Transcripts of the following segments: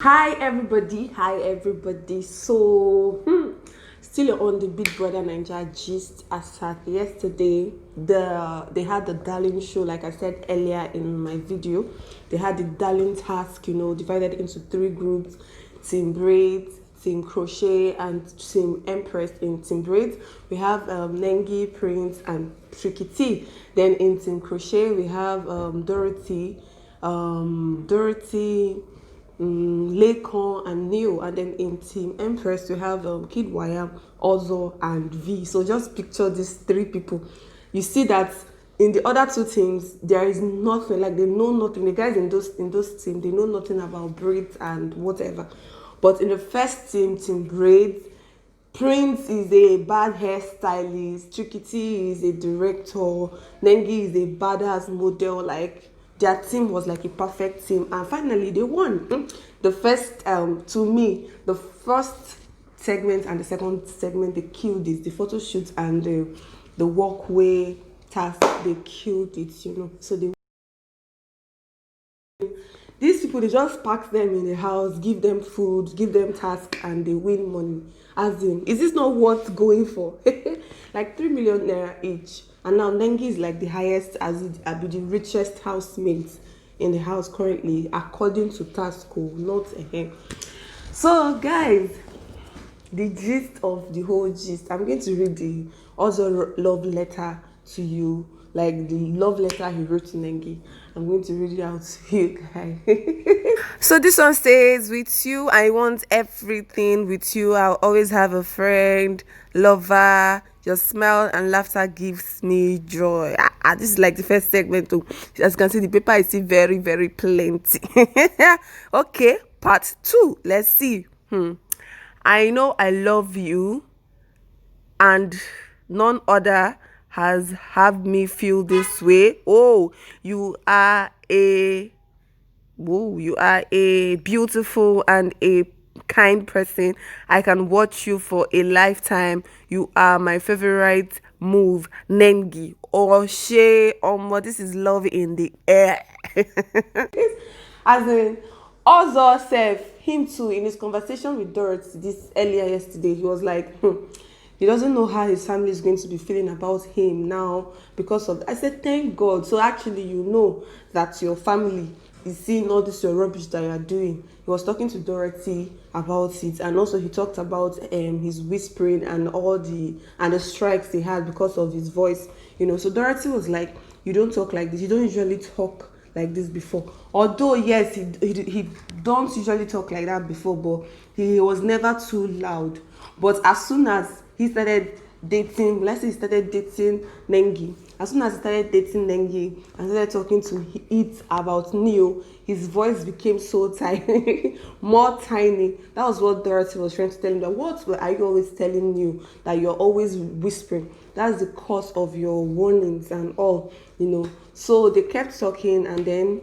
Hi everybody. Still on the Big Brother Naija gist. As at yesterday, they had the darling show. Like I said earlier in my video, they had the darling task, divided into three groups: Team Braids, Team Crochet, and Team Empress. In Team Braids, we have Nengi, Prince, and Triky. Then in Team Crochet, we have Dorathy, Lakon and Neo, and then in Team Empress we have Kiddwaya, Ozo, and V. So just picture these three people. You see that in the other two teams there is nothing, like they know nothing. The guys in those teams, they know nothing about braids and whatever. But in the first team, Team Braids, Prince is a bad hairstylist, Tricky is a director, Nengi is a badass model. Like their team was like a perfect team, and finally they won. The first, to me, the first segment and the second segment, they killed it. The photo shoot and the walkway task, they killed it. So these people, they just pack them in the house, give them food, give them tasks, and they win money. As in, is this not worth going for? Like 3 million naira each. And now Nengi is like the highest, as it be the richest housemate in the house currently, according to Tasco, not a. So guys, the gist of the whole gist, I'm going to read the other love letter to you, like the love letter he wrote to Nengi. I'm going to read it out to you guys. So this one says, with you, I want everything. With you, I'll always have a friend, lover. Your smile and laughter gives me joy. This is like the first segment too. As you can see, the paper is still very, very plenty. Okay, part 2. Let's see. I know I love you, and none other has have me feel this way. You are a beautiful and a kind person. I can watch you for a lifetime. You are my favorite move, Nengi. This is love in the air. As in, Ozo self, him too, in his conversation with Dorathy this earlier yesterday, he was like, he doesn't know how his family is going to be feeling about him now because of. I said, thank God. So actually, you know that your family is seeing all this your rubbish that you are doing. He was talking to Dorathy about it, and also he talked about his whispering and all the strikes he had because of his voice. So Dorathy was like, you don't talk like this. You don't usually talk like this before. Although yes, he don't usually talk like that before, but he was never too loud. But as soon as he started dating, let's say he started dating Nengi, as soon as he started dating Nengi and started talking to it about Neo, his voice became so tiny, more tiny. That was what Dorathy was trying to tell him, that what are you always telling you, that you're always whispering? That's the cause of your warnings and all. So they kept talking, and then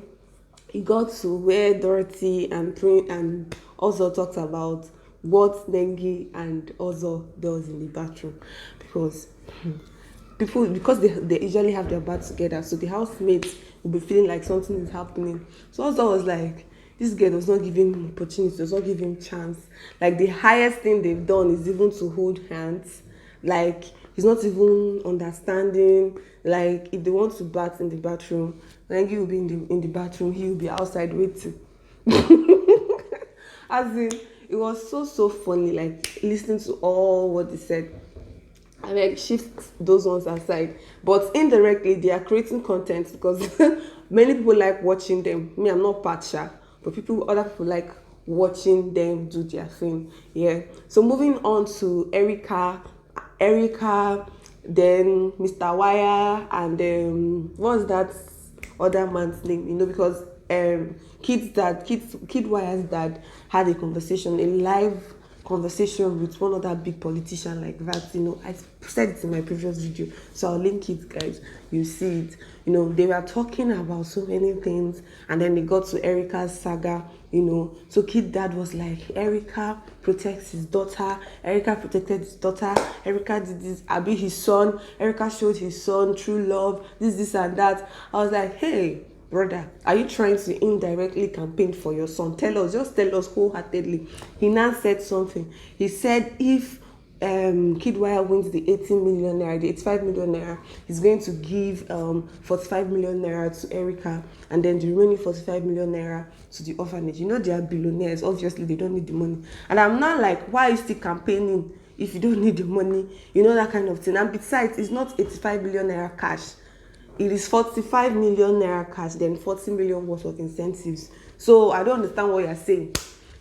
he got to where Dorathy and Prince and also talked about what Nengi and Ozo does in the bathroom, because they usually have their bath together, so the housemates will be feeling like something is happening. So Ozo was like, this girl does not give him opportunity, does not give him chance. Like the highest thing they've done is even to hold hands. Like he's not even understanding. Like if they want to bath in the bathroom, Nengi will be in the bathroom, he will be outside waiting. As in, it was so funny, like listening to all what they said. I like shift those ones aside, but indirectly they are creating content because many people like watching them. Me, I'm not partial, but other people like watching them do their thing. Yeah. So moving on to Erica, then Mr. Wire, and what's that other man's name? Because Kiddwaya's dad had a conversation, a live conversation with one other big politician like that. I said it in my previous video, so I'll link it, guys. You see it. They were talking about so many things, and then they got to Erica's saga. So Kid dad was like, Erica protects his daughter, Erica protected his daughter, Erica did this, Abi his son, Erica showed his son true love, this and that. I was like, hey, brother, are you trying to indirectly campaign for your son? Tell us, just tell us wholeheartedly. He now said something. He said if Kiddwaya wins the 18 million naira, the 85 million naira, he's going to give 45 million naira to Erica, and then the remaining 45 million naira to the orphanage. You know, they are billionaires. Obviously, they don't need the money. And I'm not like, why are you still campaigning if you don't need the money? You know, that kind of thing. And besides, it's not 85 million naira cash. It is 45 million naira cash, then 40 million worth of incentives. So I don't understand what you're saying.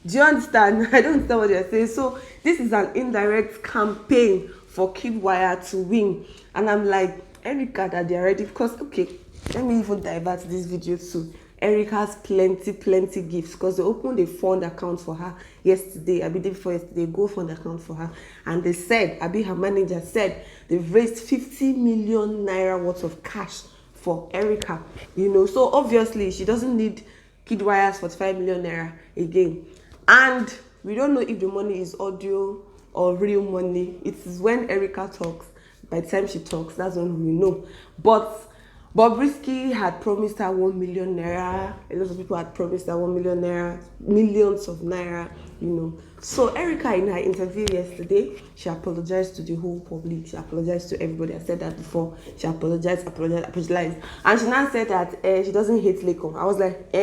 Do you understand? I don't understand what you're saying. So this is an indirect campaign for Kiddwaya to win. And I'm like, Erica, that they're ready. Because, okay, let me even divert this video to Erica's plenty gifts, because they opened a fund account for her yesterday. I believe for yesterday, go fund account for her. And they said, her manager said, they've raised 50 million naira worth of cash for Erica. You know, so obviously she doesn't need Kiddwaya's 45 million naira again. And we don't know if the money is audio or real money. It is when Erica talks. By the time she talks, that's when we know. But Bobrisky had promised her 1 million naira. A lot of people had promised her 1 million naira, millions of naira, you know. So Erica, in her interview yesterday, she apologized to the whole public. She apologized to everybody. I said that before. She apologized. And she now said that she doesn't hate Lekon. I was like,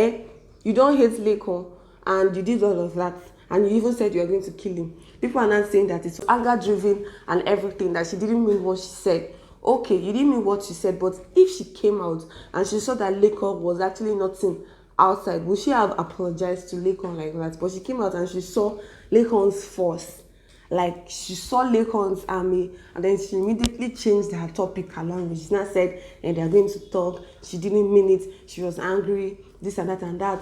you don't hate Lekon, and you did all of that, and you even said you are going to kill him. People are not saying that it's anger driven and everything, that she didn't mean what she said. Okay, you didn't mean what she said, but if she came out and she saw that Lekon was actually nothing outside, would she have apologized to Lekon like that? But she came out and she saw Lekon's force. Like, she saw Lekon's army, and then she immediately changed her topic, her language. She now said, and they're going to talk. She didn't mean it. She was angry, this and that and that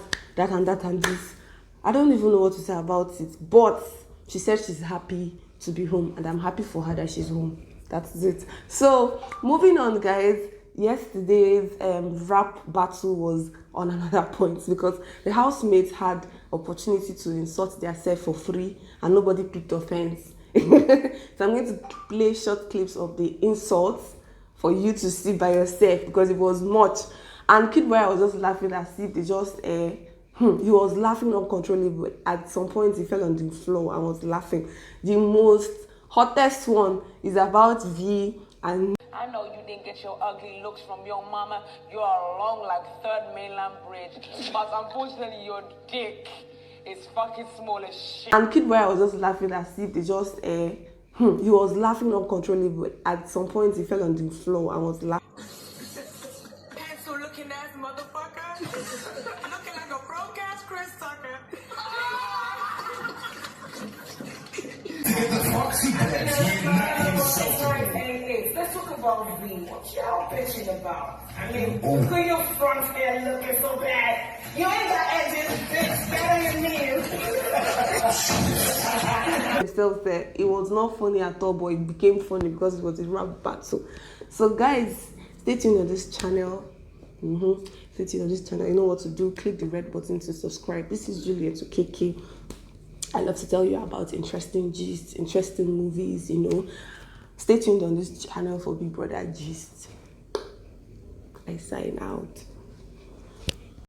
and this. I don't even know what to say about it, but she said she's happy to be home, and I'm happy for her that she's home. That's it. So moving on, guys. Yesterday's rap battle was on another point, because the housemates had opportunity to insult themselves for free and nobody picked offense. So I'm going to play short clips of the insults for you to see by yourself, because it was much. And Kiddwaya was just laughing as if they just he was laughing uncontrollably. At some point he fell on the floor and was laughing. The most hottest one is about V and I know you didn't get your ugly looks from your mama. You are long like Third Mainland Bridge. But unfortunately, your dick is fucking small as shit. And Kiddwaya was just laughing as if they just he was laughing uncontrollably. At some point he fell on the floor and was laughing. Pencil looking ass motherfucker. Looking like a broke ass Chris Tucker. Let's talk about V. What y'all bitching about? I mean, look at your front end looking so bad. You ain't got edges, bitch. Better than me. Myself there, it was not funny at all, but it became funny because it was a rap battle. So guys, stay tuned on this channel. Stay tuned on this channel. You know what to do. Click the red button to subscribe. This is Juliet Okeke. I love to tell you about interesting gist, interesting movies, you know. Stay tuned on this channel for Big Brother Gist. I sign out.